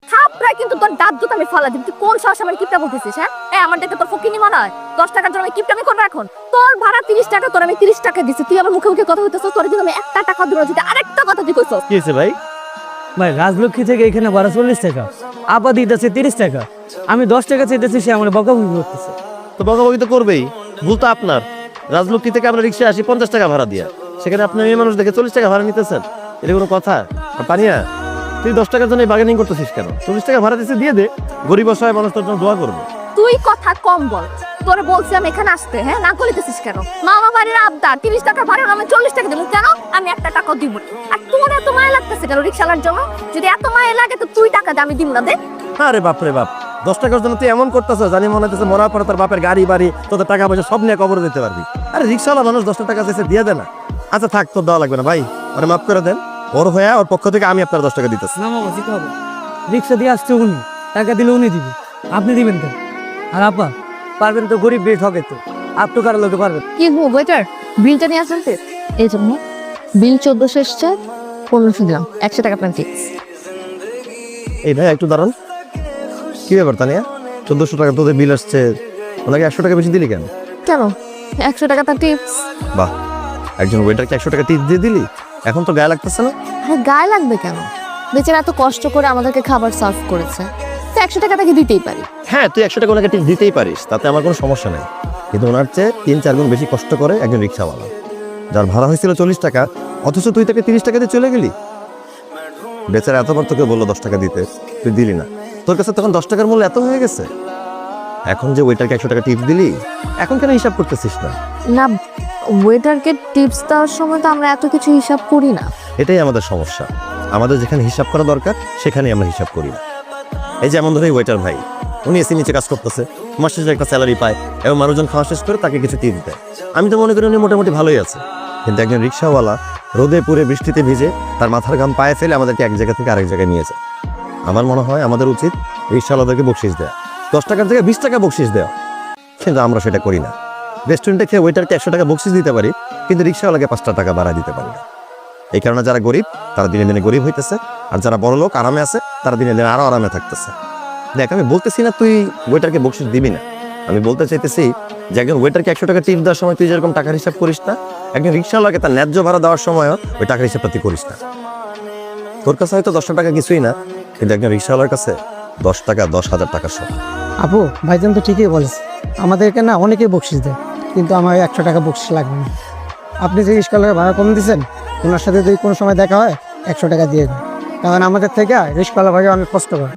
থাপড়া কিন্তু তোর দাঁত দুটো আমি ফালা দিব। তুই কোন সাহস আমার কিপটা বলতেছিস? হ্যাঁ আমার দেখে তোর ফকিনি মনে হয়? 10 টাকার জন্য আমি কিপটামি করবো এখন? তোর ভাড়া 30 টাকা, তোর আমি 30 টাকা দিছি, তুই আমার মুখে মুখে কথা হইতেছিস। তোর যদি আমি একটা টাকা দিব, যদি আরেকটা কথা তুই কইছস। কি হয়েছে ভাই? ভাই রাজলক্ষ্মী থেকে এখানে ভাড়া 40 টাকা, আপা দিতেছে 30 টাকা, আমি 10 টাকা চাইতেছি, সে আমার বকাবকি করতেছে। তো বকাবকি তো করবেই, ভুল তো আপনার। রাজলক্ষ্মী থেকে আমরা রিক্সায় আসি 50 টাকা ভাড়া দিয়া, সেখানে আপনি মেয়ে মানুষ দেখে 40 টাকা ভাড়া নিতেছেন, এটা কোনো কথা? আর পানিয়া, তুই 10 টাকার জন্য বার্গেনিং করতেছিস কেন? 40 টাকা ভাড়া দিতে দিয়ে দে, গরিব অসহায় মানুষ তোর জন্য দোয়া করবে। তুই কথা কম বল। তোরে বলছি আমি এখানে আসতে, হ্যাঁ না কইতেছিস কেন? মামা বাড়ির আবদার 30 টাকা ভাড়া, আমি 40 টাকা দেব কেন? আমি একটা টাকাও দিব না। আর তোর এত মায়া লাগতেছে কেন রিকশালার জন্য? যদি এত মায়া লাগে তো তুই টাকা দে, আমি দিব না। দে। আরে বাপ রে বাপ, 10 টাকার জন্য তুই এমন করতেছ, জানি মনে হচ্ছে মরার পরে তোর বাপের গাড়ি বাড়ি তোদের টাকা পয়সা সব নিয়ে কবর দিতে পারবি। আরে রিক্সাওয়ালা মানুষ 10 টাকা চাইছে, দিয়ে দে না। আচ্ছা থাক, তোর দেওয়া লাগবে না ভাই, ওরে মাফ করে দেন। ওর হয়ে ওর পক্ষ থেকে আমি আপনার 10 টাকা দিতেছি। না মামা দিতে হবে, রিক্সা দিয়ে আসছে উনি, টাকা দিলে উনি দিবে, আপনি দিবেন কেন? আর আপা পারবেন তো, গরিব বেশ হবে তো, আপনি কারো লোকে পারবেন। কি গো ওয়েটার, বিলটা নিয়ে আসেন তো। এই জন্য বিল 1400 এসছে, 1500 দিলাম, 100 টাকা আপনার ফিক্স। এই ভাই একটু দাঁড়ান, কি ব্যাপার তানিয়া? 1400 টাকা তোদের বিল আসছে, ওনাকে 100 টাকা বেশি দিলি কেন? কেন? 100 টাকা তার টিপস। বাহ, একজন ওয়েটারকে 100 টাকা টিপস দিয়ে দিলি, এখন তো গায়ে লাগতেছে না? হ্যাঁ গায়ে লাগবে কেন? বেচারা এত কষ্ট করে আমাদেরকে খাবার সার্ভ করেছে, তো 100 টাকা তাকে দিতেই পারি। হ্যাঁ, তুই 100 টাকা ওনাকে টিপস দিতেই পারিস, তাতে আমার কোনো সমস্যা নেই। কিন্তু ওনার চেয়ে 3-4 গুণ বেশি কষ্ট করে একজন রিক্সাওয়ালা, যার ভাড়া হয়েছিল 40 টাকা, অথচ তুই তাকে 30 টাকা দিয়ে চলে গেলি। বেচারা এতবার তোকে বললো 10 টাকা দিতে, তুই দিলি না। তোর কাছে তখন 10 টাকার মূল্য এত হয়ে গেছে, এখন যে ওয়েটারকে 100 টাকা টিপস দিলি, এখন কেন হিসাব করতেছিস না? না, ওয়েটারকে টিপস দেওয়ার সময় তো আমরা এত কিছু হিসাব করি না। এটাই আমাদের সমস্যা, আমাদের যেখানে হিসাব করা দরকার সেখানেই আমরা হিসাব করি না। এই যেমন ধরে ওয়েটার ভাই, উনি এসি নিচে কাজ করতেছে, মাস শেষে একটা স্যালারি পায় এবং মানুষজন খাওয়া শেষ করে তাকে কিছু টিপস দেয়। আমি তো মনে করি উনি মোটামুটি ভালোই আছে। কিন্তু একজন রিক্সাওয়ালা রোদে পুড়ে বৃষ্টিতে ভিজে তার মাথার ঘাম পায়ে ফেলে আমাদেরকে এক জায়গা থেকে আরেক জায়গায় নিয়ে যায়। আমার মনে হয় আমাদের উচিত রিক্সাওয়ালাদেরকে বকশিস দেওয়া, 10 টাকার জায়গায় 20 টাকা বকশিস দেওয়া, কিন্তু আমরা সেটা করি না। রেস্টুরেন্টে খেয়ে ওয়েটারকে 100 টাকা বকশিস দিতে পারি, কিন্তু রিক্সাওয়ালাকে 5 টাকা ভাড়া দিতে পারি না। এই কারণে যারা গরিব তারা দিনে দিনে গরিব হইতেছে, আর যারা বড় লোক আরামে আছে তারা দিনে দিনে আরো আরামে থাকতেছে। দেখ, আমি বলতেছি না তুই ওয়েটারকে বকশিস দিবি না, আমি বলতে চাইতেছি যে একজন ওয়েটারকে 100 টাকা টিপ দেওয়ার সময় তুই যেরকম টাকার হিসাব করিস না, একজন রিক্সাওয়ালাকে তার ন্যায্য ভাড়া দেওয়ার সময়ও ওই টাকার হিসাবটা তুই করিস না। তোর কাছে হয়তো 10 টাকা কিছুই না, কিন্তু একজন রিক্সাওয়ালার কাছে 10 টাকা 10,000 টাকা সব। আপু ভাইজান তো ঠিকই বলেছে, আমাদেরকে না অনেকেই বকশিস দেয়, কিন্তু আমার 100 টাকা বকশিস লাগবে না। আপনি যে রিক্সাওয়ালার ভাড়া কম দিচ্ছেন, ওনার সাথে যদি কোনো সময় দেখা হয় 100 টাকা দিয়ে দিন, কারণ আমাদের থেকে রিক্সাওয়ালা ভাই অনেক কষ্ট করে।